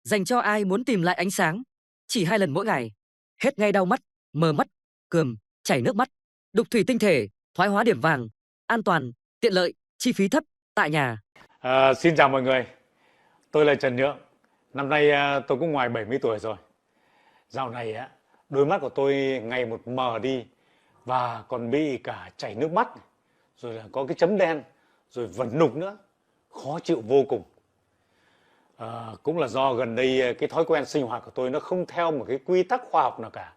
dành cho ai muốn tìm lại ánh sáng. Chỉ 2 lần mỗi ngày. Hết ngay đau mắt, mờ mắt, cườm, chảy nước mắt, đục thủy tinh thể, thoái hóa điểm vàng, an toàn, tiện lợi, chi phí thấp, tại nhà. Xin chào mọi người, tôi là Trần Nhượng. Năm nay tôi cũng ngoài 70 tuổi rồi. Dạo này đôi mắt của tôi ngày một mờ đi và còn bị cả chảy nước mắt, rồi là có cái chấm đen, rồi vẩn đục nữa, khó chịu vô cùng. Cũng là do gần đây cái thói quen sinh hoạt của tôi nó không theo một cái quy tắc khoa học nào cả.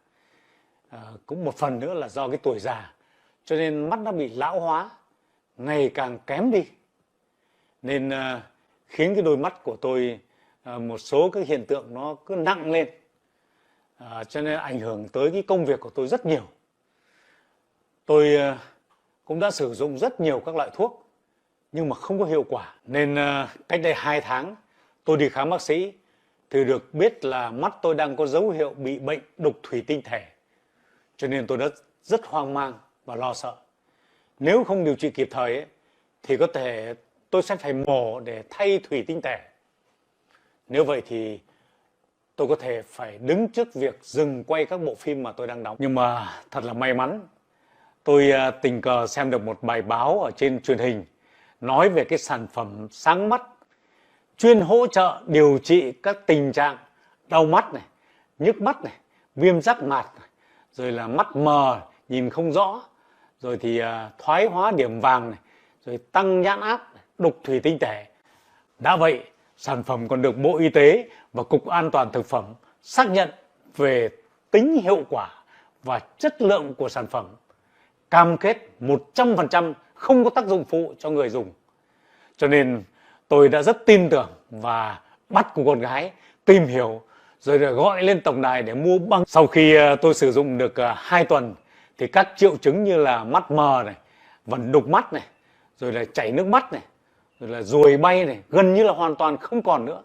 Cũng một phần nữa là do cái tuổi già, cho nên mắt nó bị lão hóa, ngày càng kém đi. Nên khiến cái đôi mắt của tôi một số cái hiện tượng nó cứ nặng lên, cho nên ảnh hưởng tới cái công việc của tôi rất nhiều. Tôi cũng đã sử dụng rất nhiều các loại thuốc nhưng mà không có hiệu quả. Nên cách đây 2 tháng tôi đi khám bác sĩ thì được biết là mắt tôi đang có dấu hiệu bị bệnh đục thủy tinh thể. Cho nên tôi đã rất hoang mang và lo sợ. Nếu không điều trị kịp thời ấy, thì có thể tôi sẽ phải mổ để thay thủy tinh thể. Nếu vậy thì tôi có thể phải đứng trước việc dừng quay các bộ phim mà tôi đang đóng. Nhưng mà thật là may mắn, tôi tình cờ xem được một bài báo ở trên truyền hình nói về cái sản phẩm sáng mắt chuyên hỗ trợ điều trị các tình trạng đau mắt này, nhức mắt này, viêm giác mạc này, rồi là mắt mờ nhìn không rõ, rồi thì thoái hóa điểm vàng này, rồi tăng nhãn áp, đục thủy tinh thể. Đã vậy, sản phẩm còn được Bộ Y tế và Cục An toàn Thực phẩm xác nhận về tính hiệu quả và chất lượng của sản phẩm. Cam kết 100% không có tác dụng phụ cho người dùng. Cho nên tôi đã rất tin tưởng và bắt của con gái tìm hiểu, rồi là gọi lên tổng đài để mua băng. Sau khi tôi sử dụng được 2 tuần thì các triệu chứng như là mắt mờ này, vẩn đục mắt này, rồi là chảy nước mắt này, rồi là ruồi bay này, gần như là hoàn toàn không còn nữa.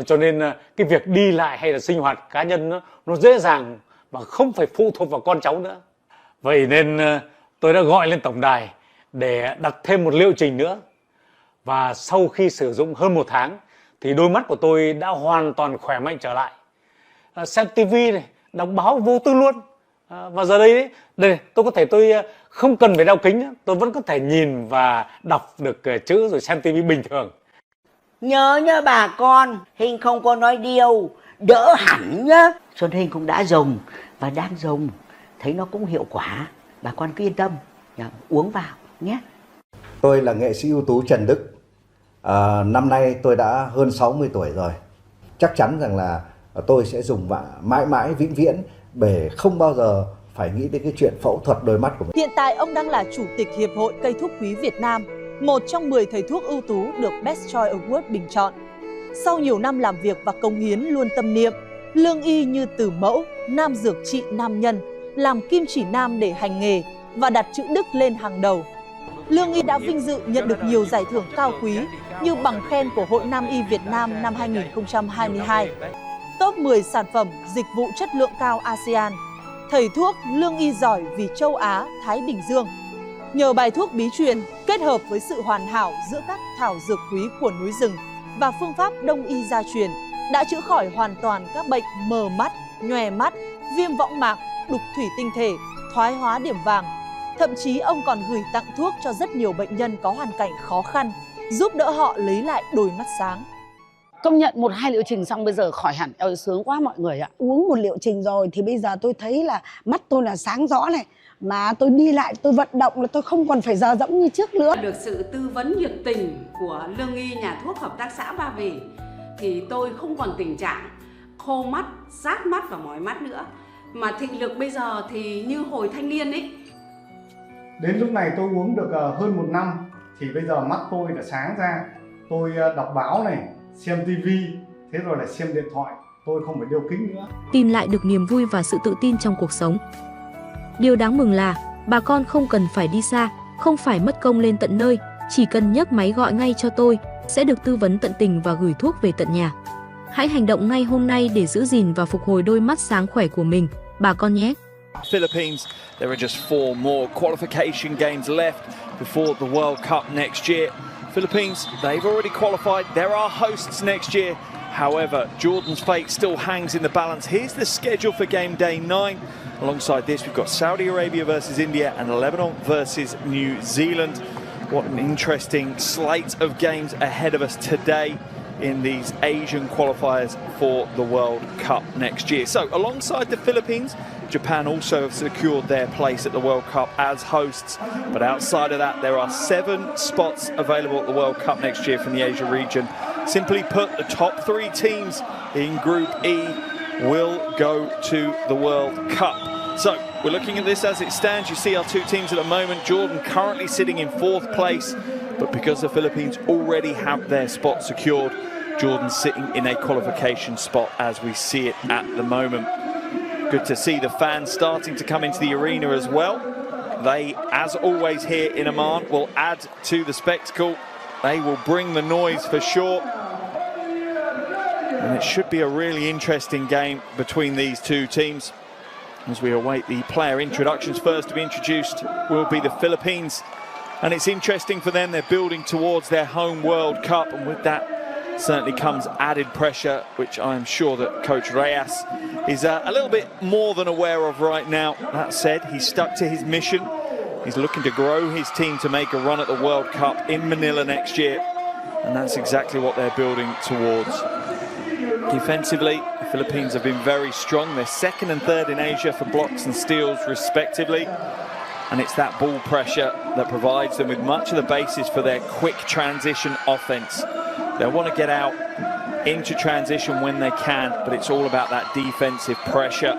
Cho nên cái việc đi lại hay là sinh hoạt cá nhân nó dễ dàng và không phải phụ thuộc vào con cháu nữa. Vậy nên tôi đã gọi lên tổng đài để đặt thêm một liệu trình nữa. Và sau khi sử dụng hơn 1 tháng thì đôi mắt của tôi đã hoàn toàn khỏe mạnh trở lại. Xem tivi này, đọc báo vô tư luôn. Và giờ đây tôi có thể tôi không cần phải đeo kính nữa, tôi vẫn có thể nhìn và đọc được chữ rồi xem tivi bình thường. Nhớ nhá bà con, Hình không có nói điều, đỡ hẳn nhá. Xuân Hình cũng đã dùng và đang dùng, thấy nó cũng hiệu quả. Bà con cứ yên tâm, uống vào nhé. Tôi là nghệ sĩ ưu tú Trần Đức. Năm nay tôi đã hơn 60 tuổi rồi. Chắc chắn rằng là tôi sẽ dùng mãi mãi vĩnh viễn để không bao giờ phải nghĩ đến cái chuyện phẫu thuật đôi mắt của mình. Hiện tại ông đang là Chủ tịch Hiệp hội Cây thuốc quý Việt Nam, một trong 10 thầy thuốc ưu tú được Best Choice Award bình chọn. Sau nhiều năm làm việc và cống hiến luôn tâm niệm, lương y như từ mẫu, nam dược trị nam nhân, làm kim chỉ nam để hành nghề và đặt chữ Đức lên hàng đầu. Lương y đã vinh dự nhận được nhiều giải thưởng cao quý như bằng khen của Hội Nam y Việt Nam năm 2022, top 10 sản phẩm dịch vụ chất lượng cao ASEAN, thầy thuốc lương y giỏi vì châu Á, Thái Bình Dương. Nhờ bài thuốc bí truyền kết hợp với sự hoàn hảo giữa các thảo dược quý của núi rừng và phương pháp đông y gia truyền đã chữa khỏi hoàn toàn các bệnh mờ mắt, nhòe mắt, viêm võng mạc, đục thủy tinh thể, thoái hóa điểm vàng. Thậm chí ông còn gửi tặng thuốc cho rất nhiều bệnh nhân có hoàn cảnh khó khăn, giúp đỡ họ lấy lại đôi mắt sáng. Công nhận 1-2 liệu trình xong bây giờ khỏi hẳn, sướng quá mọi người ạ. Uống một liệu trình rồi thì bây giờ tôi thấy là mắt tôi là sáng rõ này, mà tôi đi lại, tôi vận động là tôi không còn phải dò dẫm như trước nữa. Được sự tư vấn nhiệt tình của lương y nhà thuốc hợp tác xã Ba Vì thì tôi không còn tình trạng khô mắt, rát mắt và mỏi mắt nữa, mà thị lực bây giờ thì như hồi thanh niên ấy. Đến lúc này tôi uống được hơn 1 năm thì bây giờ mắt tôi đã sáng ra. Tôi đọc báo này, xem tivi, thế rồi lại xem điện thoại, tôi không phải đeo kính nữa. Tìm lại được niềm vui và sự tự tin trong cuộc sống. Điều đáng mừng là bà con không cần phải đi xa, không phải mất công lên tận nơi, chỉ cần nhấc máy gọi ngay cho tôi, sẽ được tư vấn tận tình và gửi thuốc về tận nhà. Hãy hành động ngay hôm nay để giữ gìn và phục hồi đôi mắt sáng khỏe của mình, bà con nhé. Philippines, there are just 4 more qualification games left before the World Cup next year. Philippines, they've already qualified. There are hosts next year. However, Jordan's fate still hangs in the balance. Here's the schedule for game day 9. Alongside this, we've got Saudi Arabia versus India and Lebanon versus New Zealand. What an interesting slate of games ahead of us today in these Asian qualifiers for the World Cup next year. So alongside the Philippines, Japan also have secured their place at the World Cup as hosts. But outside of that, there are 7 spots available at the World Cup next year from the Asia region. Simply put, the top 3 teams in Group E will go to the World Cup. So we're looking at this as it stands. You see our 2 teams at the moment. Jordan currently sitting in 4th place, but because the Philippines already have their spot secured, Jordan's sitting in a qualification spot as we see it at the moment. Good to see the fans starting to come into the arena as well. They, as always here in Amman, will add to the spectacle. They will bring the noise for sure. And it should be a really interesting game between these 2 teams. As we await the player introductions, first to be introduced will be the Philippines. And it's interesting for them, they're building towards their home World Cup, and with that certainly comes added pressure, which I'm sure that Coach Reyes is a little bit more than aware of right now. That said, he's stuck to his mission. He's looking to grow his team to make a run at the World Cup in Manila next year, and that's exactly what they're building towards. Defensively, the Philippines have been very strong. They're 2nd and 3rd in Asia for blocks and steals respectively. And it's that ball pressure that provides them with much of the basis for their quick transition offense. They'll want to get out into transition when they can, but it's all about that defensive pressure.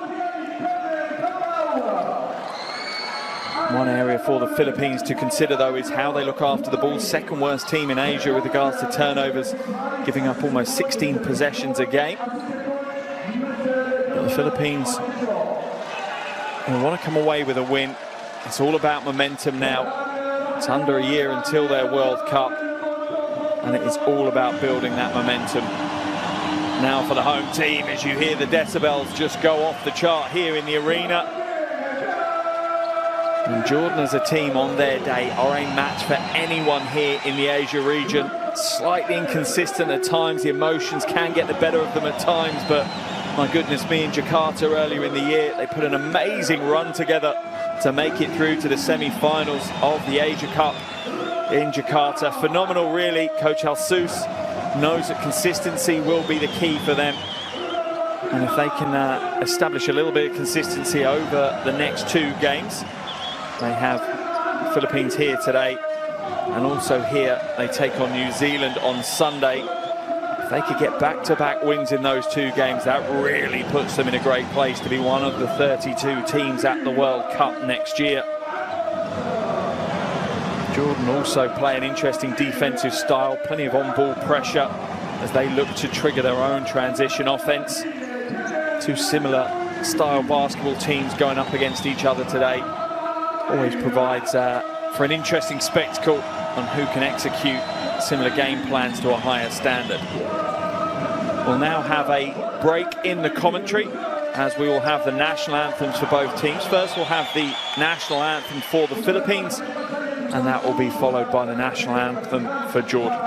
One area for the Philippines to consider, though, is how they look after the ball. 2nd worst team in Asia with regards to turnovers, giving up almost 16 possessions a game. But the Philippines will want to come away with a win. It's all about momentum now. It's under a year until their World Cup, and it is all about building that momentum. Now for the home team, as you hear the decibels just go off the chart here in the arena. And Jordan as a team on their day are a match for anyone here in the Asia region. Slightly inconsistent at times, the emotions can get the better of them at times, but my goodness me, in Jakarta earlier in the year, they put an amazing run together to make it through to the semi-finals of the Asia Cup in Jakarta. Phenomenal, really. Coach Jesus knows that consistency will be the key for them. And if they can establish a little bit of consistency over the next 2 games, they have Philippines here today, and also here they take on New Zealand on Sunday. If they could get back-to-back wins in those 2 games, that really puts them in a great place to be one of the 32 teams at the World Cup next year. Jordan also play an interesting defensive style, plenty of on-ball pressure as they look to trigger their own transition offense. 2 similar style basketball teams going up against each other today. Always provides for an interesting spectacle on who can execute similar game plans to a higher standard. We'll now have a break in the commentary as we will have the national anthems for both teams. First we'll have the national anthem for the Philippines, and that will be followed by the national anthem for Jordan.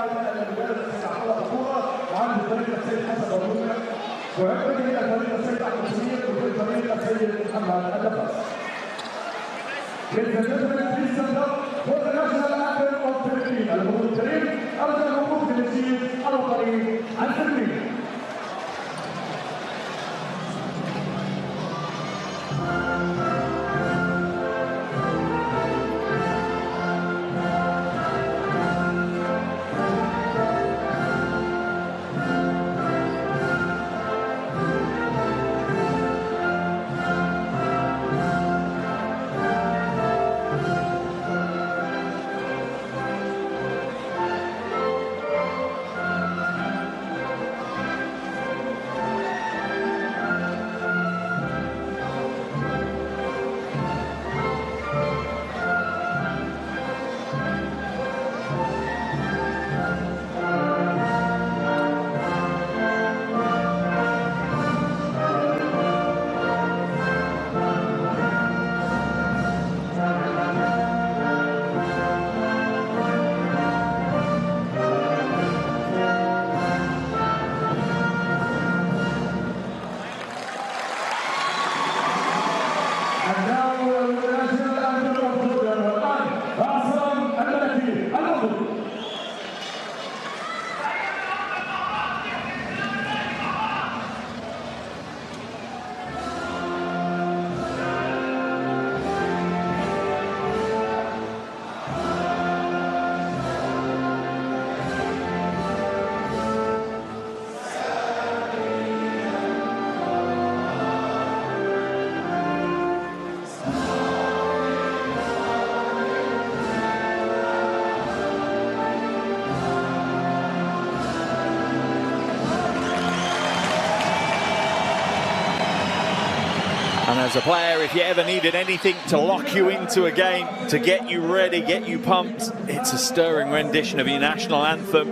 And as a player, if you ever needed anything to lock you into a game, to get you ready, get you pumped, it's a stirring rendition of your national anthem.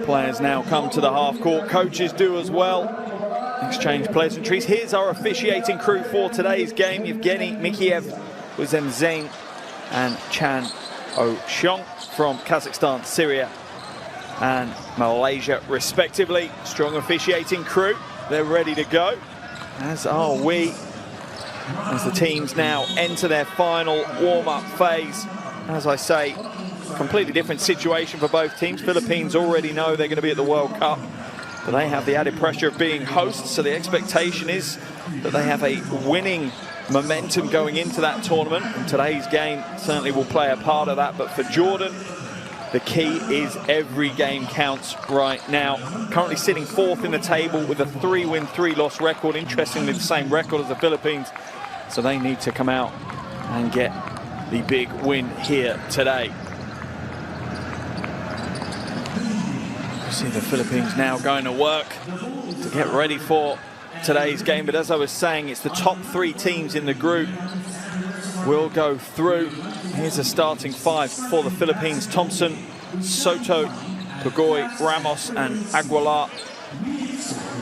Players now come to the half court, coaches do as well. Exchange pleasantries. Here's our officiating crew for today's game: Yevgeny Mikheyev, Uzemzeng, and Chan Oshong from Kazakhstan, Syria, and Malaysia, respectively. Strong officiating crew. They're ready to go, as are we, as the teams now enter their final warm-up phase. As I say, completely different situation for both teams. Philippines already know they're going to be at the World Cup, but they have the added pressure of being hosts, so the expectation is that they have a winning momentum going into that tournament, and today's game certainly will play a part of that. But for Jordan, the key is every game counts right now. Currently sitting fourth in the table with a 3-win, 3-loss record. Interestingly, the same record as the Philippines. So they need to come out and get the big win here today. You see the Philippines now going to work to get ready for today's game. But as I was saying, it's the top 3 teams in the group will go through. Here's a starting 5 for the Philippines: Thompson, Soto, Pugoy, Ramos, and Aguilar.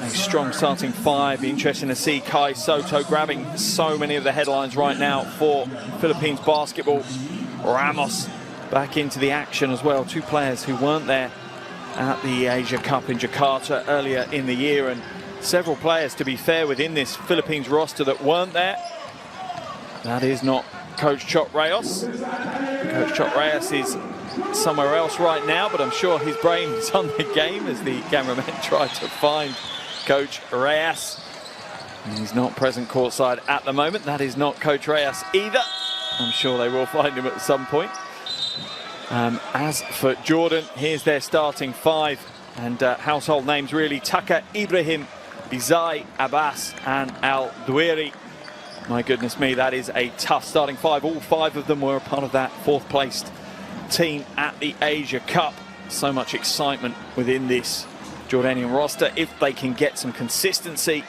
A strong starting 5. Be interesting to see Kai Soto grabbing so many of the headlines right now for Philippines basketball. Ramos back into the action as well. 2 players who weren't there at the Asia Cup in Jakarta earlier in the year, and several players, to be fair, within this Philippines roster that weren't there. That is not Coach Chot Reyes. Coach Chot Reyes is somewhere else right now, but I'm sure his brain is on the game as the cameramen try to find Coach Reyes. He's not present courtside at the moment. That is not Coach Reyes either. I'm sure they will find him at some point. As for Jordan, here's their starting 5, and household names really: Tucker, Ibrahim, Bizai, Abbas, and Al Dueri. My goodness me, that is a tough starting 5. All 5 of them were a part of that 4th placed team at the Asia Cup. So much excitement within this Jordanian roster. If they can get some consistency,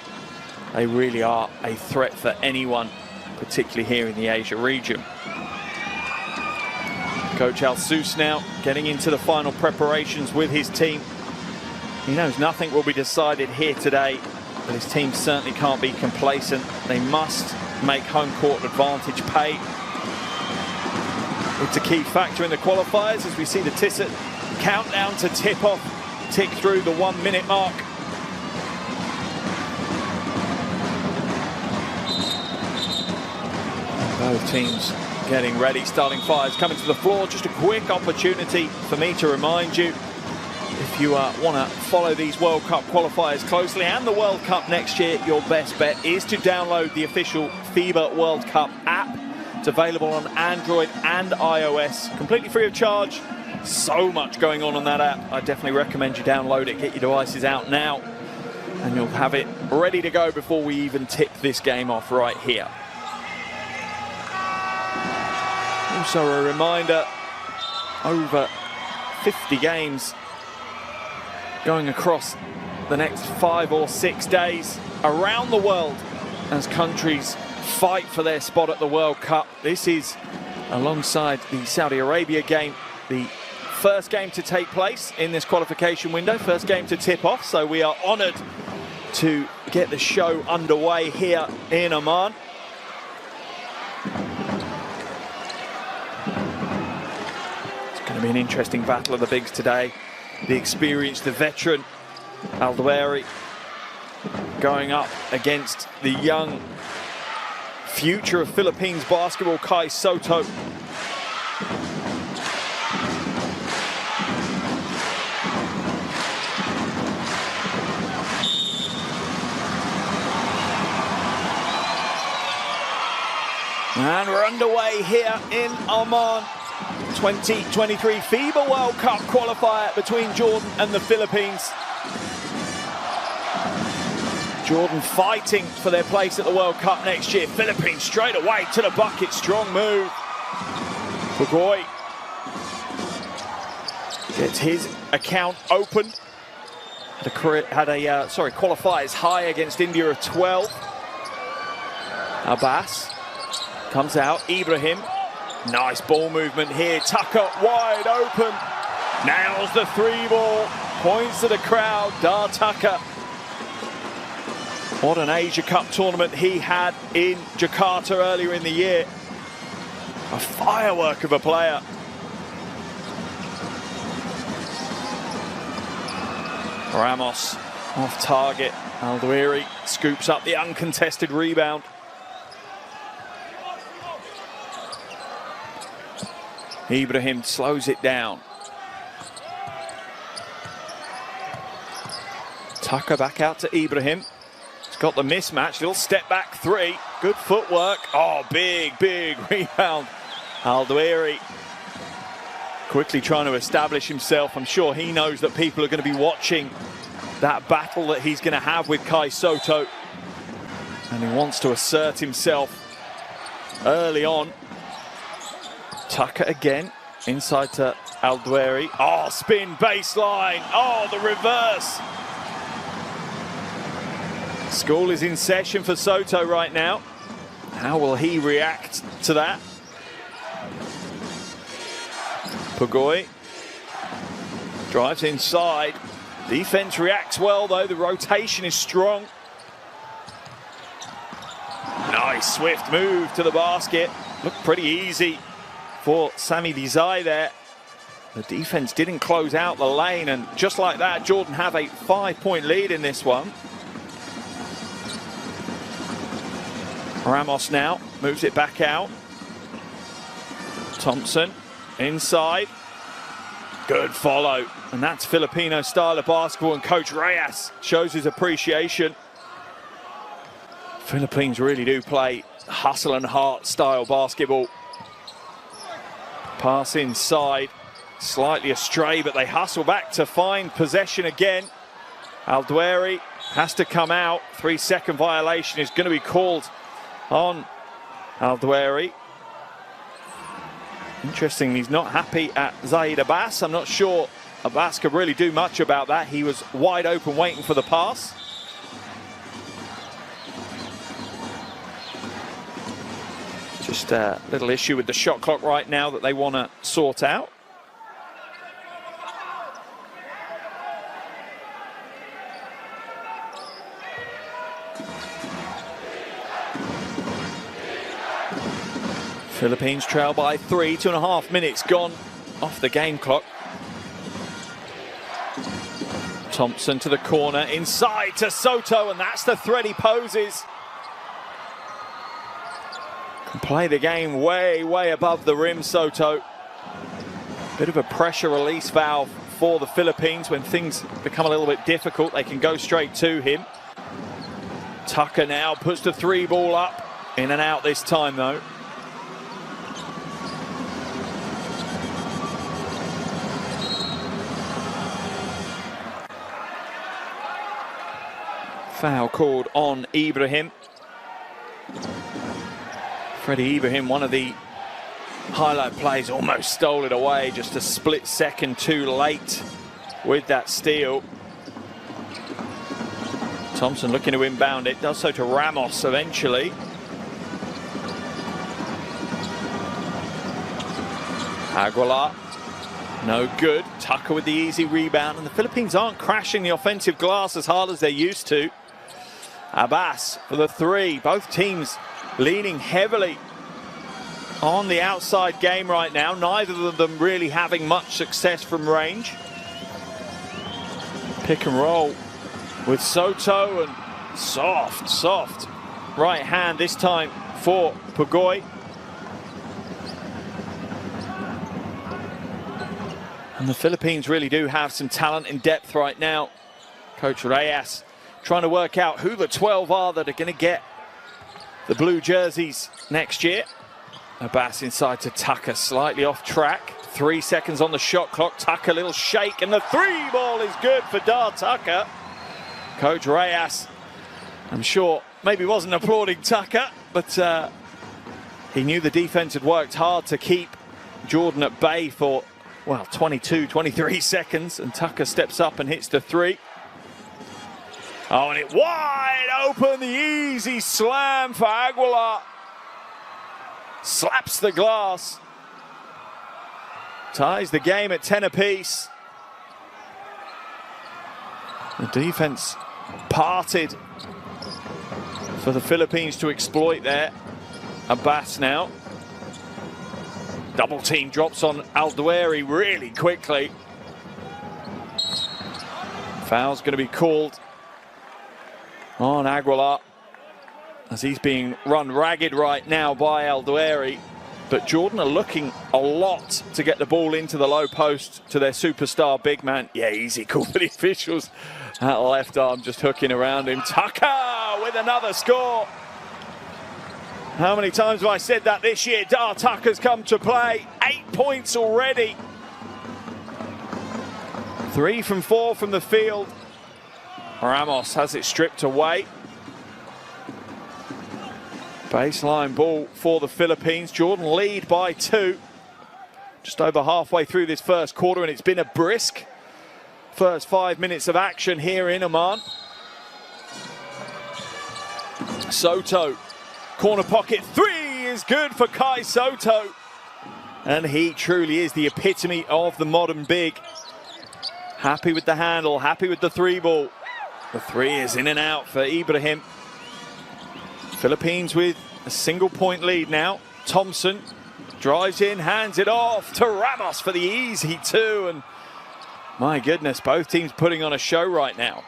they really are a threat for anyone, particularly here in the Asia region. Coach Al-Sous now getting into the final preparations with his team. He knows nothing will be decided here today, but his team certainly can't be complacent. They must make home court advantage pay. It's a key factor in the qualifiers as we see the Tissot countdown to tip-off tick through the 1-minute mark. Both teams getting ready. Starting 5s coming to the floor. Just a quick opportunity for me to remind you, if you want to follow these World Cup qualifiers closely and the World Cup next year, your best bet is to download the official FIBA World Cup app. It's available on Android and iOS, completely free of charge. So much going on that app. I definitely recommend you download it, get your devices out now, and you'll have it ready to go before we even tip this game off right here. Also a reminder, over 50 games going across the next 5 or 6 days around the world as countries fight for their spot at the World Cup. This is, alongside the Saudi Arabia game, the first game to take place in this qualification window, first game to tip off, so we are honoured to get the show underway here in Oman. It's going to be an interesting battle of the bigs today. The experienced, the veteran Al Dueri going up against the young future of Philippines basketball, Kai Soto. And we're underway here in Oman. 2023 FIBA World Cup qualifier between Jordan and the Philippines. Jordan fighting for their place at the World Cup next year. Philippines straight away to the bucket. Strong move. Pugoy gets his account open. Had a qualifiers high against India of 12. Abbas comes out, Ibrahim. Nice ball movement here, Tucker wide open. Nails the 3-ball, points to the crowd, Dar Tucker. What an Asia Cup tournament he had in Jakarta earlier in the year. A firework of a player. Ramos off target. Aldwiri scoops up the uncontested rebound. Ibrahim slows it down. Tucker back out to Ibrahim. He's got the mismatch, little step back three. Good footwork. Oh, big rebound. Aldwiri quickly trying to establish himself. I'm sure he knows that people are going to be watching that battle that he's going to have with Kai Soto. And he wants to assert himself early on. Tucker again, inside to Aldwiri. Oh, spin baseline. Oh, the reverse. School is in session for Soto right now. How will he react to that? Pugoi drives inside. Defense reacts well though, the rotation is strong. Nice swift move to the basket. Looked pretty easy for Sami Desai there. The defense didn't close out the lane, and just like that, Jordan have a 5-point lead in this one. Ramos now moves it back out. Thompson inside. Good follow. And that's Filipino style of basketball, and Coach Reyes shows his appreciation. Philippines really do play hustle and heart style basketball. Pass inside, slightly astray, but they hustle back to find possession again. Aldwiri has to come out. 3-second violation is going to be called on Aldwiri. Interesting, he's not happy at Zaid Abbas. I'm not sure Abbas could really do much about that. He was wide open waiting for the pass. Just a little issue with the shot clock right now that they want to sort out. Philippines trail by 3, 2.5 minutes gone off the game clock. Thompson to the corner, inside to Soto, and that's the threat he poses. Can play the game way above the rim, Soto. Bit of a pressure release valve for the Philippines. When things become a little bit difficult, they can go straight to him. Tucker now puts the 3-ball up. In and out this time though. Foul called on Ibrahim. Freddie Ibrahim, one of the highlight plays, almost stole it away, just a split second too late with that steal. Thompson looking to inbound it, does so to Ramos eventually. Aguilar, no good. Tucker with the easy rebound, and the Philippines aren't crashing the offensive glass as hard as they're used to. Abbas for the 3. Both teams leaning heavily on the outside game right now. Neither of them really having much success from range. Pick and roll with Soto, and soft right hand this time for Pugoi. And the Philippines really do have some talent in depth right now. Coach Reyes trying to work out who the 12 are that are going to get the blue jerseys next year. Abbas inside to Tucker, slightly off track. 3 seconds on the shot clock. Tucker, little shake, and the 3-ball is good for Dar Tucker. Coach Reyes, I'm sure, maybe wasn't applauding Tucker, but he knew the defense had worked hard to keep Jordan at bay for, well, 22, 23 seconds, and Tucker steps up and hits the 3. Oh, and it wide open. The easy slam for Aguilar. Slaps the glass. Ties the game at 10 apiece. The defense parted for the Philippines to exploit there. Abbas now. Double team drops on Aldueri really quickly. Foul's going to be called on Aguilar as he's being run ragged right now by Aldueri. But Jordan are looking a lot to get the ball into the low post to their superstar big man. Yeah, easy call for the officials. That left arm just hooking around him. Tucker with another score. How many times have I said that this year? Dar Tucker's come to play. 8 points already. 3 from 4 from the field. Ramos has it stripped away. Baseline ball for the Philippines. Jordan lead by 2. Just over halfway through this first quarter, and it's been a brisk first 5 minutes of action here in Oman. Soto, corner pocket 3 is good for Kai Soto. And he truly is the epitome of the modern big. Happy with the handle, happy with the 3 ball. The 3 is in and out for Ibrahim. Philippines with a single point lead now. Thompson drives in, hands it off to Ramos for the easy 2. And my goodness, both teams putting on a show right now.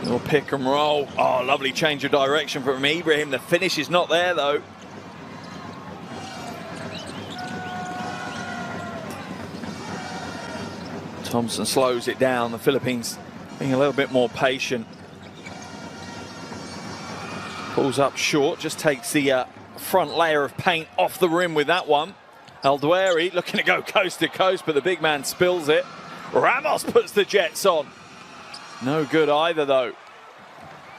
Little pick and roll. Oh, lovely change of direction from Ibrahim. The finish is not there though. Thompson slows it down. The Philippines being a little bit more patient. Pulls up short, just takes the front layer of paint off the rim with that one. Aldueri looking to go coast to coast, but the big man spills it. Ramos puts the Jets on. No good either though.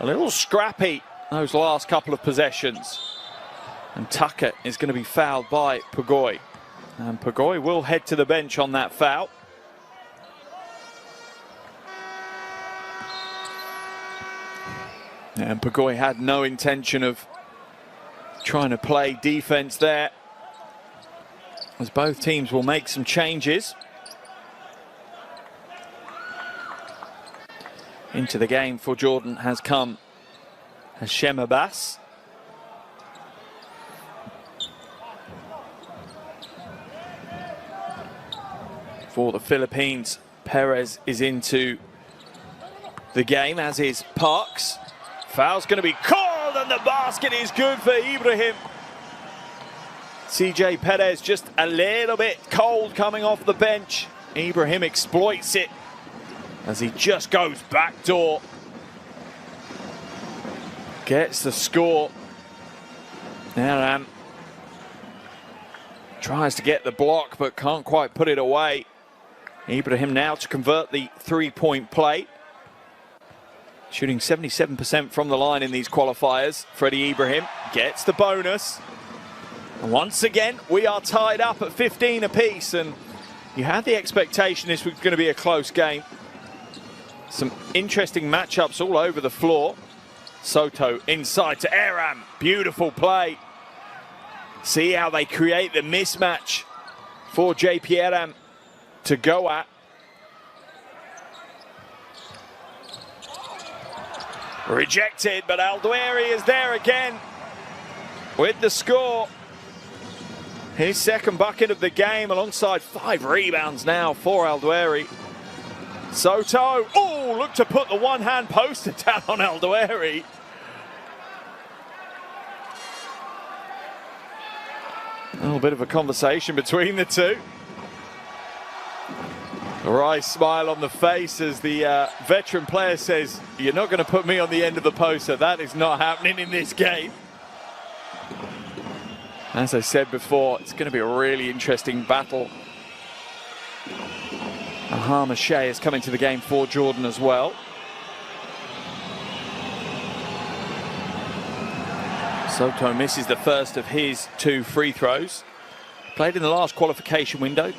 A little scrappy those last couple of possessions. And Tucker is going to be fouled by Pugoy. And Pugoy will head to the bench on that foul. And Pugoy had no intention of trying to play defense there, as both teams will make some changes. Into the game for Jordan has come Hashem Abbas. For the Philippines, Perez is into the game, as is Parks. Foul's going to be called, and the basket is good for Ibrahim. CJ Perez just a little bit cold coming off the bench. Ibrahim exploits it as he just goes backdoor. Gets the score. Aram tries to get the block, but can't quite put it away. Ibrahim now to convert the 3-point play. Shooting 77% from the line in these qualifiers. Freddie Ibrahim gets the bonus. And once again, we are tied up at 15 apiece, and you had the expectation this was going to be a close game. Some interesting matchups all over the floor. Soto inside to Aram. Beautiful play. See how they create the mismatch for JP Aram to go at. Rejected, but Aldueri is there again with the score. His second bucket of the game, alongside 5 rebounds now for Aldueri. Soto, oh, look to put the one-hand poster down on Aldueri. A little bit of a conversation between the two. A wry smile on the face as the veteran player says, "You're not going to put me on the end of the poster. That is not happening in this game." As I said before, it's going to be a really interesting battle. Ahama Shea is coming to the game for Jordan as well. Soto misses the first of his 2 free throws. Played in the last qualification window.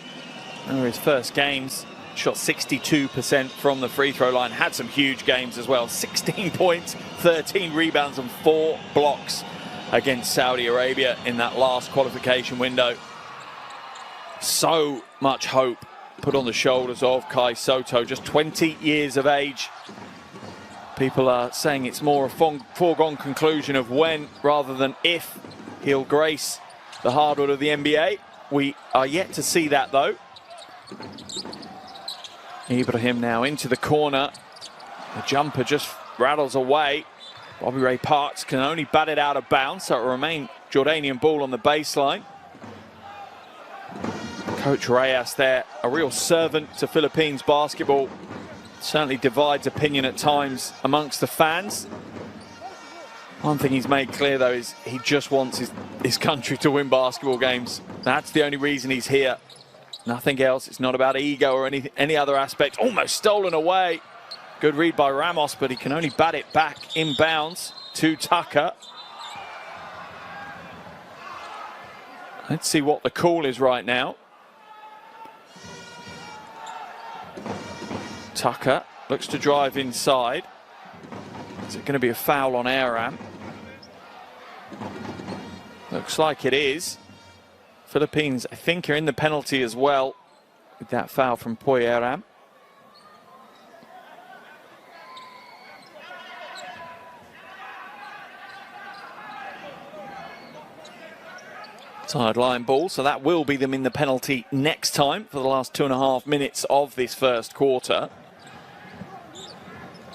They were his first games. Shot 62% from the free throw line. Had some huge games as well. 16 points, 13 rebounds and 4 blocks against Saudi Arabia in that last qualification window. So much hope put on the shoulders of Kai Sotto, just 20 years of age. People are saying it's more a foregone conclusion of when rather than if he'll grace the hardwood of the NBA. We are yet to see that though. Ibrahim now into the corner. The jumper just rattles away. Bobby Ray Parks can only bat it out of bounds, so it will remain Jordanian ball on the baseline. Coach Reyes there, a real servant to Philippines basketball. Certainly divides opinion at times amongst the fans. One thing he's made clear though is he just wants his country to win basketball games. That's the only reason he's here. Nothing else. It's not about ego or any other aspect. Almost stolen away. Good read by Ramos, but he can only bat it back inbounds to Tucker. Let's see what the call is right now. Tucker looks to drive inside. Is it going to be a foul on Aram? Looks like it is. Philippines, I think, are in the penalty as well with that foul from Poy Aram. Sideline ball, so that will be them in the penalty next time for the last 2.5 minutes of this first quarter.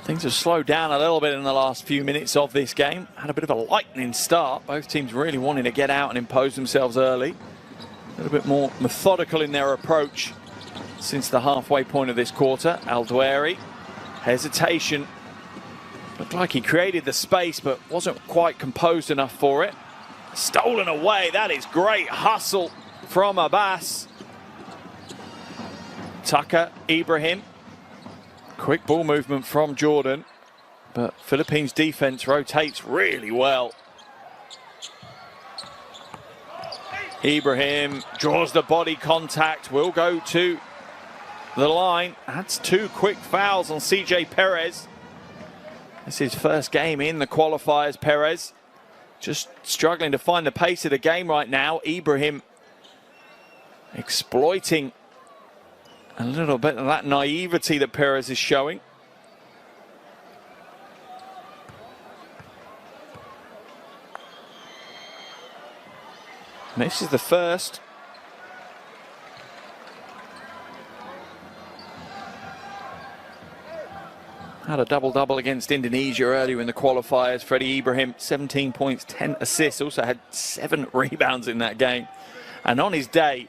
Things have slowed down a little bit in the last few minutes of this game. Had a bit of a lightning start. Both teams really wanting to get out and impose themselves early. A little bit more methodical in their approach since the halfway point of this quarter. Al-Duairi, hesitation. Looked like he created the space, but wasn't quite composed enough for it. Stolen away. That is great hustle from Abbas. Tucker, Ibrahim. Quick ball movement from Jordan, but Philippines defense rotates really well. Ibrahim draws the body contact, will go to the line. That's 2 quick fouls on CJ Perez. This is his first game in the qualifiers. Perez just struggling to find the pace of the game right now. Ibrahim exploiting a little bit of that naivety that Perez is showing. And this is the first. Had a double-double against Indonesia earlier in the qualifiers. Freddie Ibrahim, 17 points, 10 assists. Also had 7 rebounds in that game. And on his day,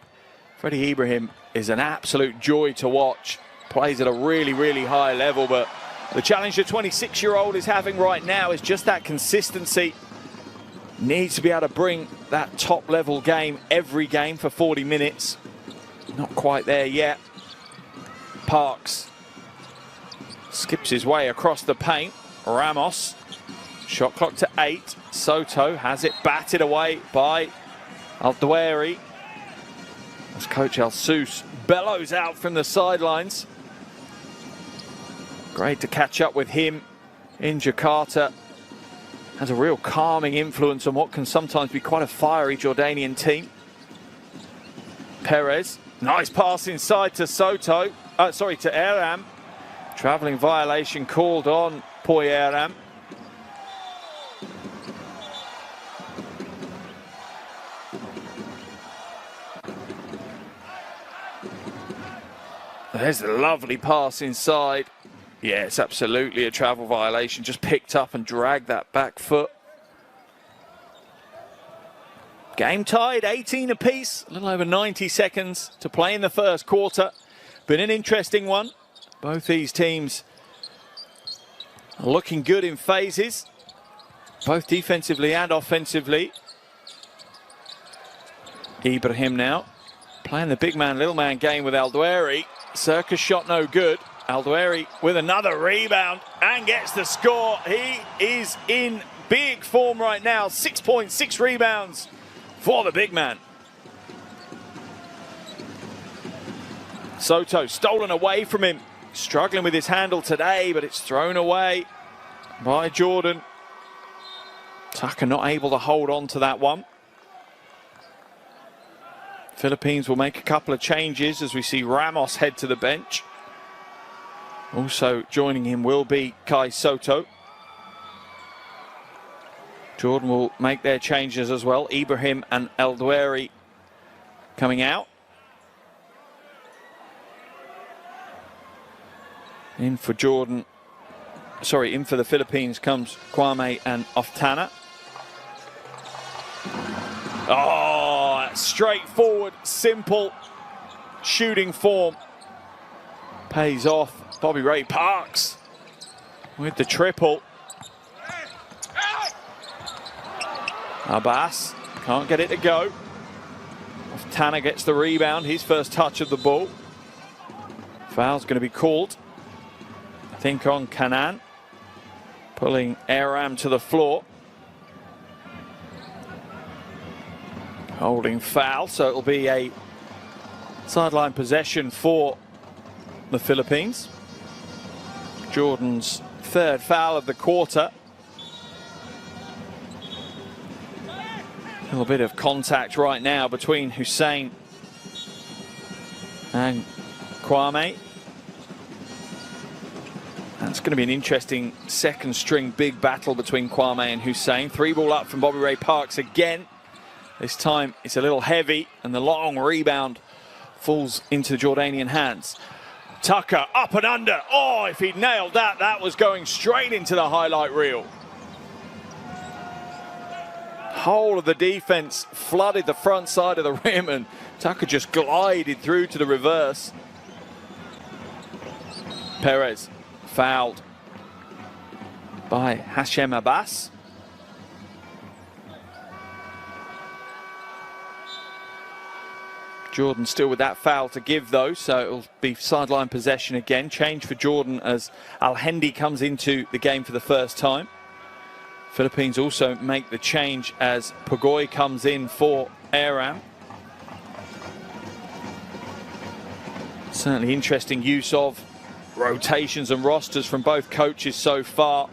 Freddie Ibrahim is an absolute joy to watch. Plays at a really, really high level, but the challenge the 26-year-old is having right now is just that consistency. Needs to be able to bring that top-level game every game for 40 minutes. Not quite there yet. Parks skips his way across the paint. Ramos, shot clock to 8. Soto has it batted away by Al-Duairi. As Coach Al-Sous bellows out from the sidelines. Great to catch up with him in Jakarta. Has a real calming influence on what can sometimes be quite a fiery Jordanian team. Perez, nice pass inside to Soto. To Aram. Travelling violation called on Poy Aram. There's a lovely pass inside. Yeah, it's absolutely a travel violation. Just picked up and dragged that back foot. Game tied, 18 apiece. A little over 90 seconds to play in the first quarter. Been an interesting one. Both these teams are looking good in phases, both defensively and offensively. Ibrahim now playing the big man, little man game with Al-Duairi. Circus shot no good. Al-Duairi with another rebound and gets the score. He is in big form right now. 6 points, 6 rebounds for the big man. Soto stolen away from him. Struggling with his handle today, but it's thrown away by Jordan. Tucker not able to hold on to that one. Philippines will make a couple of changes as we see Ramos head to the bench. Also joining him will be Kai Soto. Jordan will make their changes as well. Ibrahim and Eldueri coming out. In for Jordan, sorry, in for the Philippines comes Kwame and Oftana. Oh, straightforward, simple shooting form. Pays off. Bobby Ray Parks with the triple. Abbas can't get it to go. Oftana gets the rebound, his first touch of the ball. Foul's going to be called, I think, on Kanan, pulling Aram to the floor. Holding foul, so it'll be a sideline possession for the Philippines. Jordan's third foul of the quarter. A little bit of contact right now between Hussein and Kwame. That's going to be an interesting second string big battle between Kwame and Hussein. 3-ball up from Bobby Ray Parks again. This time it's a little heavy and the long rebound falls into Jordanian hands. Tucker up and under. Oh, if he'd nailed that, that was going straight into the highlight reel. Whole of the defense flooded the front side of the rim and Tucker just glided through to the reverse. Perez fouled by Hashem Abbas. Jordan still with that foul to give though, so it'll be sideline possession again. Change for Jordan as Al-Hendi comes into the game for the first time. Philippines also make the change as Pagoy comes in for Aram. Certainly interesting use of rotations and rosters from both coaches so far.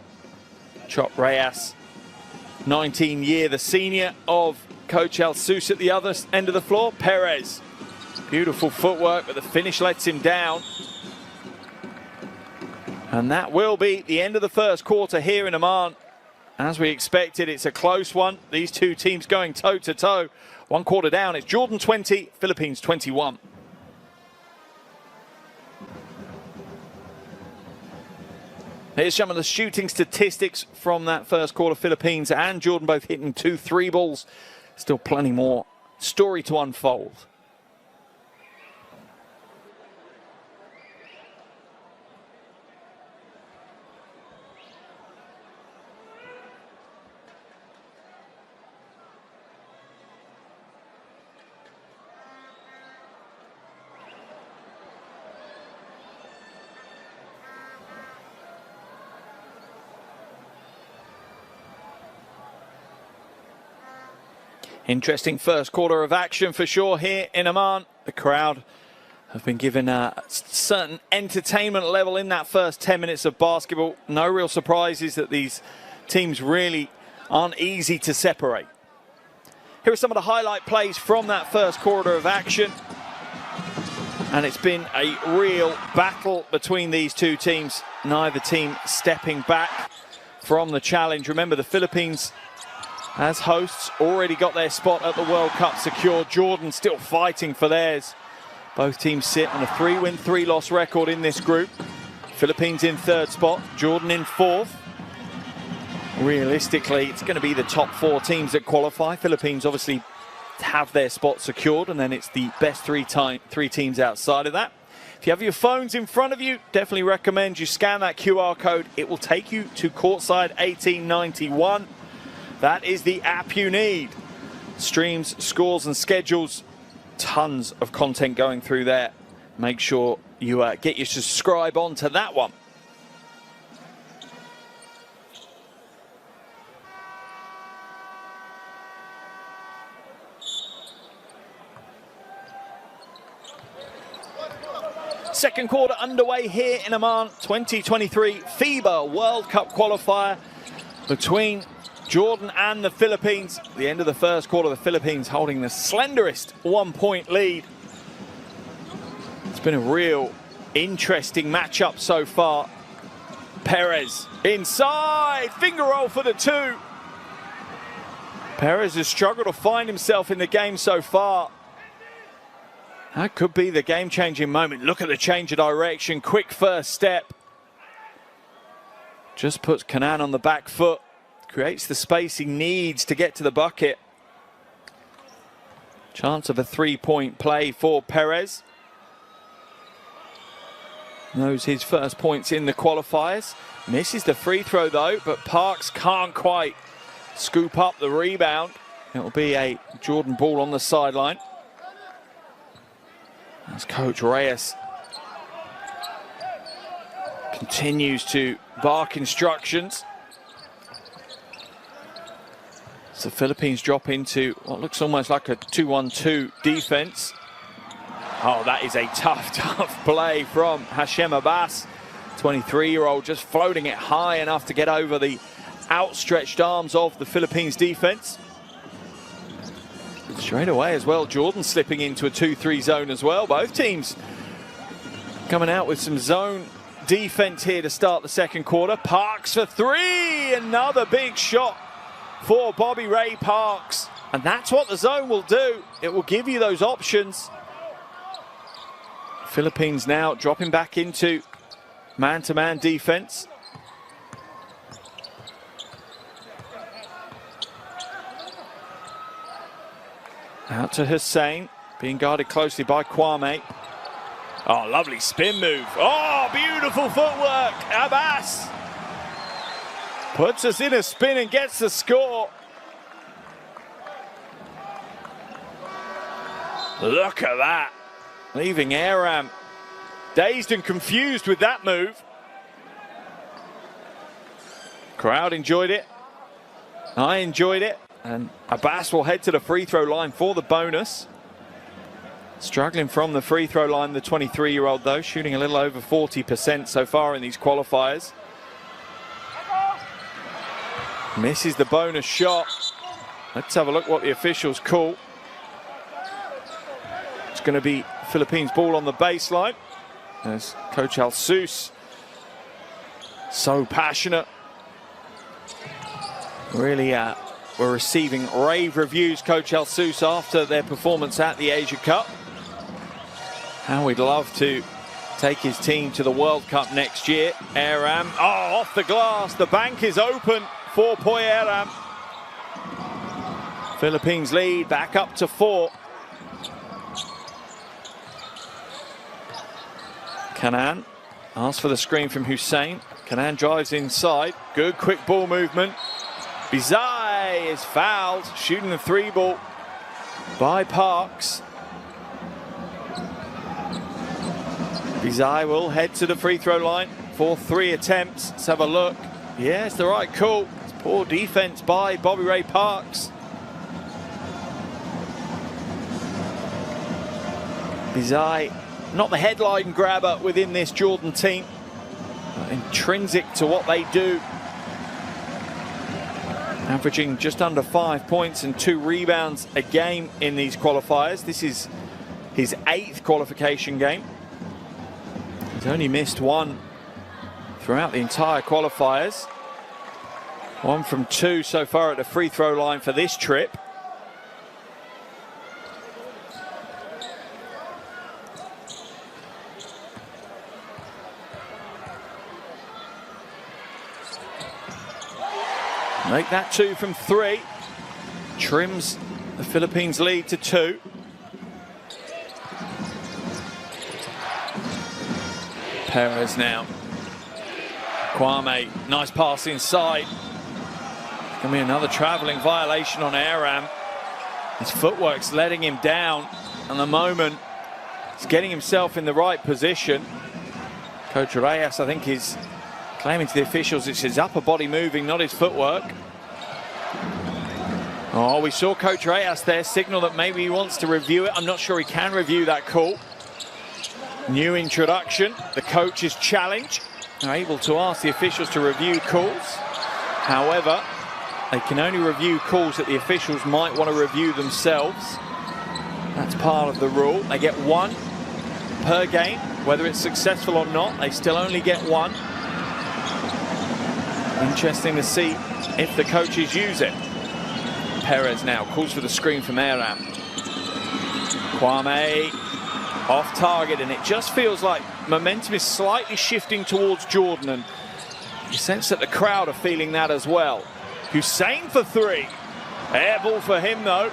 Chop Reyes, 19-year, the senior of Coach Al Sus at the other end of the floor. Perez, beautiful footwork, but the finish lets him down. And that will be the end of the first quarter here in Amman. As we expected, it's a close one. These two teams going toe-to-toe. 1 quarter down, it's Jordan 20, Philippines 21. Here's some of the shooting statistics from that first quarter. Philippines and Jordan both hitting 2 3-balls. Still plenty more story to unfold. Interesting first quarter of action for sure here in Amman. The crowd have been given a certain entertainment level in that first 10 minutes of basketball. No real surprises that these teams really aren't easy to separate. Here are some of the highlight plays from that first quarter of action. And it's been a real battle between these two teams. Neither team stepping back from the challenge. Remember, the Philippines, as hosts, already got their spot at the World Cup secured. Jordan still fighting for theirs. Both teams sit on a 3-win, 3-loss record in this group. Philippines in 3rd spot, Jordan in 4th. Realistically, it's going to be the top 4 teams that qualify. Philippines obviously have their spot secured, and then it's the best 3 teams outside of that. If you have your phones in front of you, definitely recommend you scan that QR code. It will take you to courtside 1891. That is the app you need. Streams, scores and schedules. Tons of content going through there. Make sure you get your subscribe onto that one. Second quarter underway here in Amman, 2023 FIBA World Cup qualifier between Jordan and the Philippines. At the end of the first quarter, the Philippines holding the slenderest 1-point lead. It's been a real interesting matchup so far. Perez inside, finger roll for the two. Perez has struggled to find himself in the game so far. That could be the game-changing moment. Look at the change of direction, quick first step. Just puts Kanan on the back foot, creates the space he needs to get to the bucket. Chance of a three-point play for Perez. Knows his first points in the qualifiers. Misses the free throw though, but Parks can't quite scoop up the rebound. It will be a Jordan ball on the sideline. As Coach Reyes continues to bark instructions. So the Philippines drop into what looks almost like a 2-1-2 defense. Oh, that is a tough play from Hashem Abbas. 23-year-old just floating it high enough to get over the outstretched arms of the Philippines defense. Straight away as well, Jordan slipping into a 2-3 zone as well. Both teams coming out with some zone defense here to start the second quarter. Parks for three, another big shot for Bobby Ray Parks. And that's what the zone will do. It will give you those options. Philippines now dropping back into man-to-man defense. Out to Hussein, being guarded closely by Kwame. Oh, lovely spin move. Oh, beautiful footwork. Abbas puts us in a spin and gets the score. Look at that. Leaving Aram dazed and confused with that move. Crowd enjoyed it. I enjoyed it. And Abbas will head to the free throw line for the bonus. Struggling from the free throw line, the 23-year-old though, shooting a little over 40% so far in these qualifiers. Misses the bonus shot. Let's have a look what the officials call. It's going to be Philippines ball on the baseline. As Coach Alsus, so passionate. Really were receiving rave reviews, Coach Alsus, after their performance at the Asia Cup. How we'd love to take his team to the World Cup next year. Aram, oh, off the glass. The bank is open for Poy Aram. Philippines lead back up to 4. Kanan asks for the screen from Hussein. Kanan drives inside. Good quick ball movement. Bizai is fouled, shooting the 3-ball by Parks. Bizai will head to the free throw line for 3 attempts. Let's have a look. Yeah, it's the right call. It's poor defense by Bobby Ray Parks. Bizai, not the headline grabber within this Jordan team, but intrinsic to what they do. Averaging just under 5 points and 2 rebounds a game in these qualifiers. This is his 8th qualification game. He's only missed 1 throughout the entire qualifiers. 1 from 2 so far at the free throw line for this trip. Make that 2 from 3. Trims the Philippines lead to 2. Perez now. Kwame, nice pass inside. Gonna be another travelling violation on Aram. His footwork's letting him down. And the moment he's getting himself in the right position. Coach Reyes, I think, is claiming to the officials it's his upper body moving, not his footwork. Oh, we saw Coach Reyes there signal that maybe he wants to review it. I'm not sure he can review that call. New introduction, the coach's challenge. They're able to ask the officials to review calls. However, they can only review calls that the officials might want to review themselves. That's part of the rule. They get one per game. Whether it's successful or not, they still only get one. Interesting to see if the coaches use it. Perez now calls for the screen from Aram. Kwame off target, and it just feels like momentum is slightly shifting towards Jordan, and you sense that the crowd are feeling that as well. Hussein for three. Air ball for him though.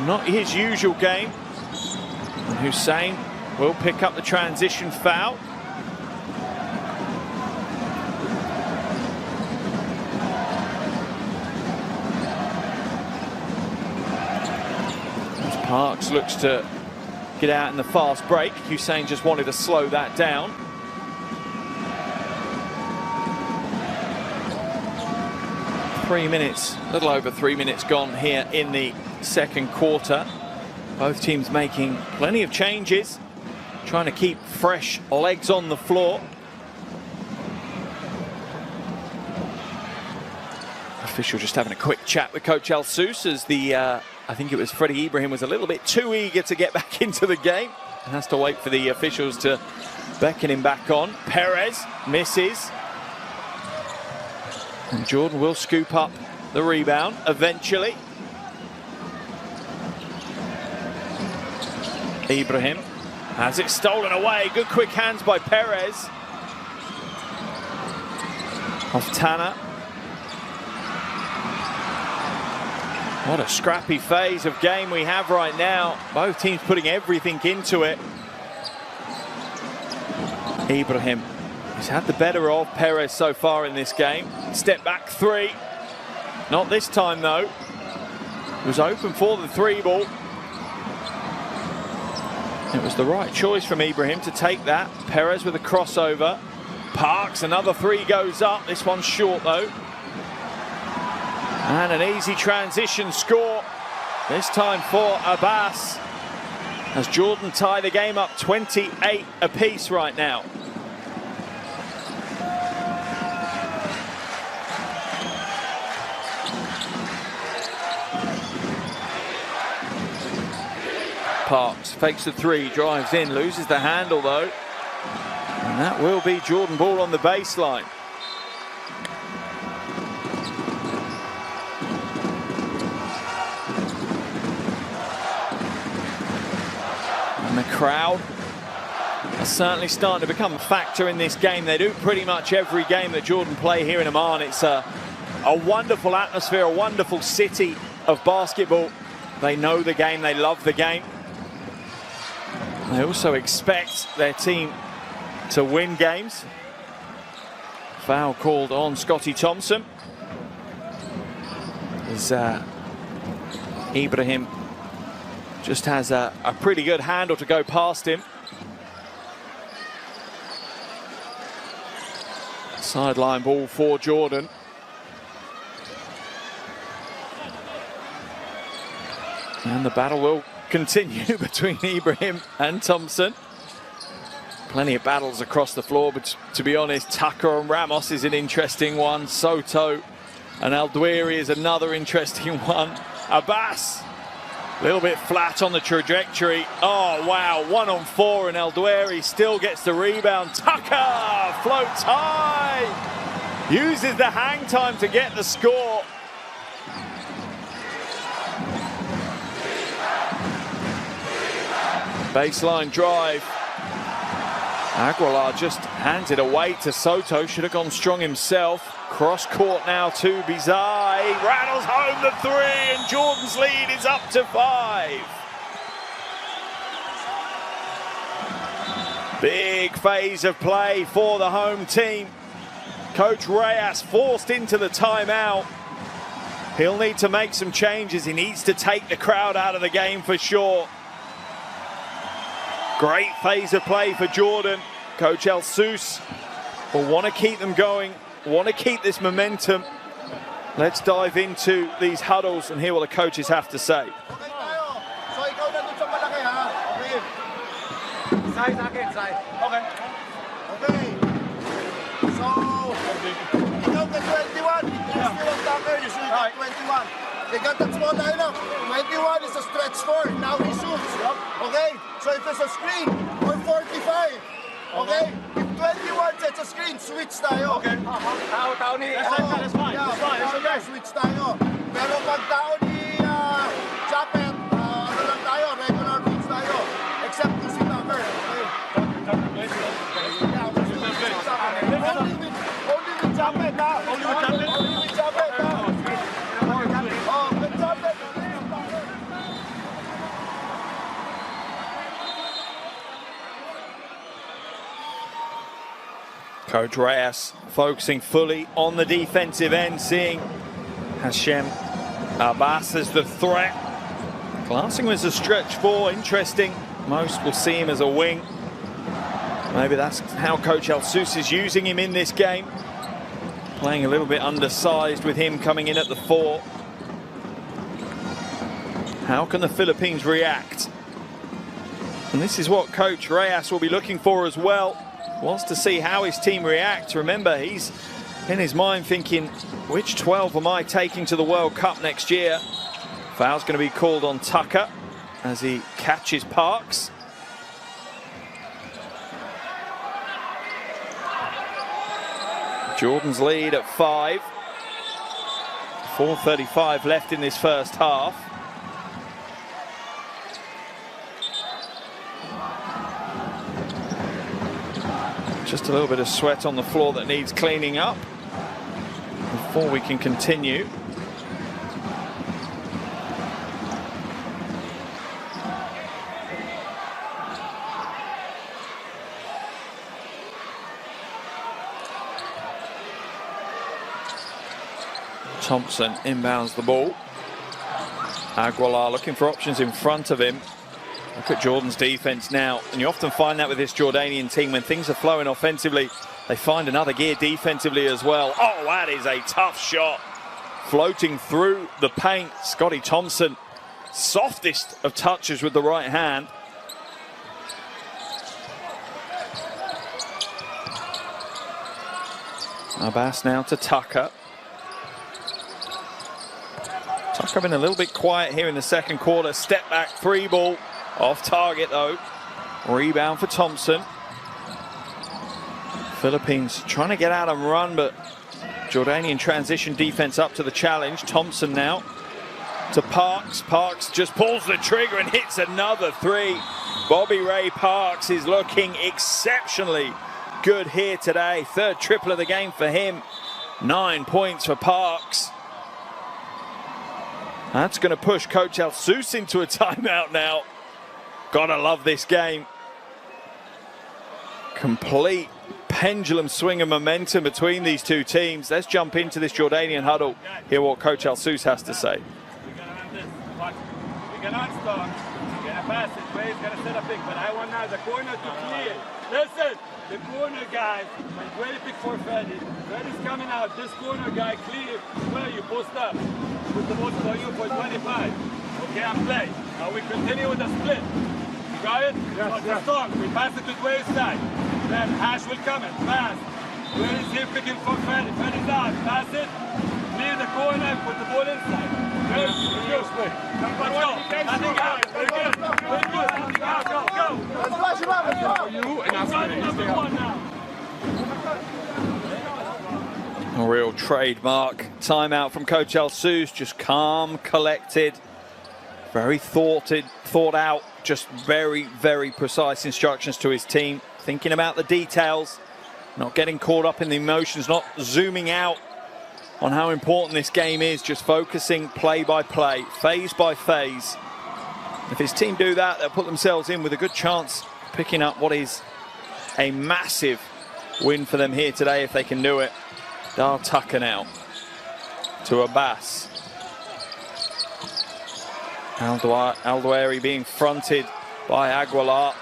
Not his usual game. And Hussein will pick up the transition foul. As Parks looks to get out in the fast break, Hussein just wanted to slow that down. A little over 3 minutes gone here in the second quarter. Both teams making plenty of changes, trying to keep fresh legs on the floor. Official just having a quick chat with Coach El Sous as I think it was Freddie Ibrahim was a little bit too eager to get back into the game and has to wait for the officials to beckon him back on. Perez misses. And Jordan will scoop up the rebound eventually. Ibrahim has it stolen away. Good quick hands by Perez. Off Tanner. What a scrappy phase of game we have right now. Both teams putting everything into it. Ibrahim, he's had the better of Perez so far in this game. Step back three. Not this time though. It was open for the three ball. It was the right choice from Ibrahim to take that. Perez with a crossover. Parks, another three goes up. This one's short though. And an easy transition score. This time for Abbas. As Jordan tie the game up 28 apiece right now. Parks fakes the three, drives in, loses the handle though. And that will be Jordan ball on the baseline. And the crowd are certainly starting to become a factor in this game. They do pretty much every game that Jordan play here in Amman. It's a wonderful atmosphere, a wonderful city of basketball. They know the game, they love the game. They also expect their team to win games. Foul called on Scotty Thompson. As Ibrahim just has a pretty good handle to go past him. Sideline ball for Jordan. And the battle will continue between Ibrahim and Thompson. Plenty of battles across the floor, but to be honest, Tucker and Ramos is an interesting one. Soto and Aldwiri is another interesting one. Abbas, a little bit flat on the trajectory. Oh, wow, 1 on 4, and Aldwiri still gets the rebound. Tucker floats high, uses the hang time to get the score. Baseline drive. Aguilar just hands it away to Soto. Should have gone strong himself. Cross court now to Bizarre. He rattles home the three, and Jordan's lead is up to 5. Big phase of play for the home team. Coach Reyes forced into the timeout. He'll need to make some changes. He needs to take the crowd out of the game for sure. Great phase of play for Jordan. Coach El Sous will want to keep them going, want to keep this momentum. Let's dive into these huddles and hear what the coaches have to say. Okay. So, ikaw ka 21. You're still on Tucker. You should get 21. They got that small lineup. 21 is a stretch 4. Now he shoots. Okay? So if it's a screen, or 45. Okay? If 21 sets a screen, switch tayo. Okay. Tao ni Sanka, that's fine. Yeah, That's fine. It's okay. switch tayo. Pero pag tao ni Chapet, ano lang tayo, regular rules tayo. Except to si Tucker. Okay? Only with Chapet, ha? Only with Chapet? Only with Chapet, ha? Oh, with Chapet. Coach Reyes focusing fully on the defensive end, seeing Hashem Abbas as the threat. Glassing was a stretch 4, interesting. Most will see him as a wing. Maybe that's how Coach Alsus is using him in this game. Playing a little bit undersized with him coming in at the 4. How can the Philippines react? And this is what Coach Reyes will be looking for as well. Wants to see how his team reacts. Remember, he's in his mind thinking, which 12 am I taking to the World Cup next year? Foul's going to be called on Tucker as he catches Parks. Jordan's lead at 5. 4:35 left in this first half. Just a little bit of sweat on the floor that needs cleaning up before we can continue. Thompson inbounds the ball. Aguilar looking for options in front of him. Look at Jordan's defense now, and you often find that with this Jordanian team, when things are flowing offensively, they find another gear defensively as well. Oh, that is a tough shot. Floating through the paint, Scotty Thompson, softest of touches with the right hand. Abbas now to Tucker. Tucker been a little bit quiet here in the second quarter. Step back 3 ball. Off target though. Rebound for Thompson. Philippines trying to get out and run, but Jordanian transition defense up to the challenge. Thompson now to Parks. Parks just pulls the trigger and hits another 3. Bobby Ray Parks is looking exceptionally good here today. 3rd triple of the game for him. 9 points for Parks. That's going to push Coach Alsus into a timeout now. Gotta love this game. Complete pendulum swing of momentum between these two teams. Let's jump into this Jordanian huddle. Hear what Coach Alsus has to say. We cannot stop. We're gonna pass it. Ray's gonna set a pick, but I want now the corner to clear. Listen, the corner guys, when Gray pick for Freddy, Freddy's coming out. This corner guy clear. Where you post up. Put the ball for you for 25. Okay, I'm play. Now we continue with the split. You got it? Yes, yes. Strong. We pass it to Dwayne's side. Then Hash will come in. Pass. Dwayne is here picking for Freddy. Freddy's out. Pass it. Clear the corner. Put the ball inside. Good. Let's go. Nothing out. Very good. Very good. Nothing out. Go. Go. Number 1 now. A real trademark timeout from Coach Alsus. Just calm, collected. Very thought out, just very, very precise instructions to his team. Thinking about the details, not getting caught up in the emotions, not zooming out on how important this game is, just focusing play by play, phase by phase. If his team do that, they'll put themselves in with a good chance of picking up what is a massive win for them here today if they can do it. Dar Tucker now to Abbas. Aldueri being fronted by Aguilar.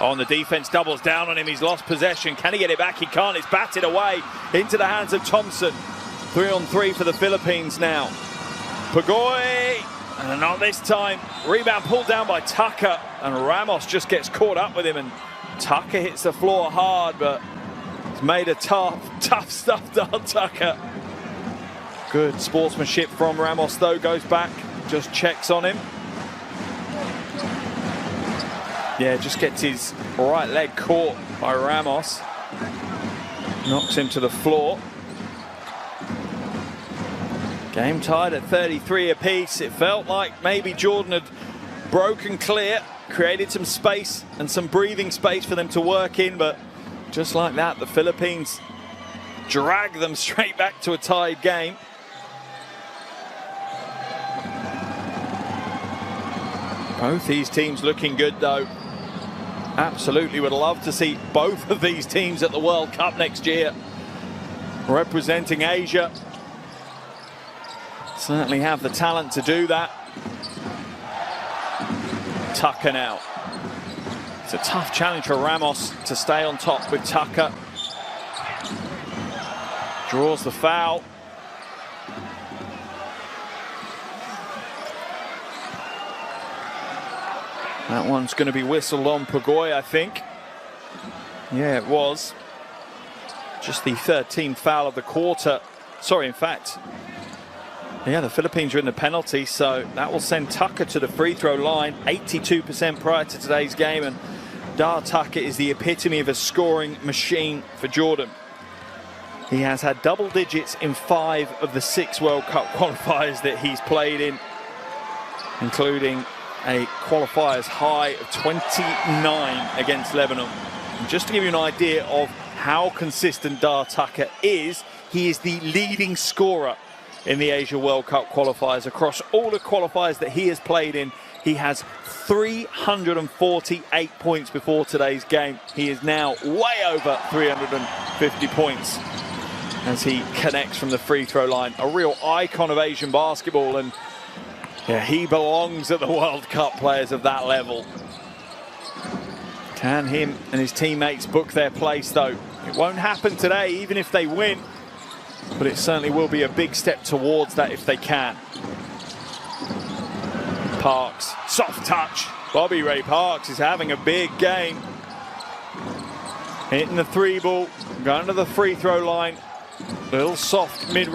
On the defense, doubles down on him. He's lost possession. Can he get it back? He can't. It's batted away into the hands of Thompson. 3-on-3 for the Philippines now. Pagoy, and not this time. Rebound pulled down by Tucker, and Ramos just gets caught up with him and Tucker hits the floor hard, but it's made a tough stuff to Tucker. Good sportsmanship from Ramos though, goes back, just checks on him. Yeah, just gets his right leg caught by Ramos. Knocks him to the floor. Game tied at 33 apiece. It felt like maybe Jordan had broken clear, created some space and some breathing space for them to work in, but just like that, the Philippines drag them straight back to a tied game. Both these teams looking good though. Absolutely would love to see both of these teams at the World Cup next year, representing Asia. Certainly have the talent to do that. Tucker now. It's a tough challenge for Ramos to stay on top with Tucker. Draws the foul. That one's going to be whistled on Pagoy, I think. Yeah, it was. Just the 13th foul of the quarter. Sorry, in fact. Yeah, the Philippines are in the penalty, so that will send Tucker to the free throw line. 82% prior to today's game, and Dar Tucker is the epitome of a scoring machine for Jordan. He has had double digits in 5 of the 6 World Cup qualifiers that he's played in, including a qualifiers high of 29 against Lebanon. And just to give you an idea of how consistent Dar Tucker is, he is the leading scorer in the Asia World Cup qualifiers. Across all the qualifiers that he has played in, he has 348 points before today's game. He is now way over 350 points as he connects from the free throw line. A real icon of Asian basketball, and yeah, he belongs at the World Cup, players of that level. Can him and his teammates book their place though? It won't happen today, even if they win, but it certainly will be a big step towards that if they can. Parks, soft touch. Bobby Ray Parks is having a big game. Hitting the 3 ball, going to the free throw line. Little soft mid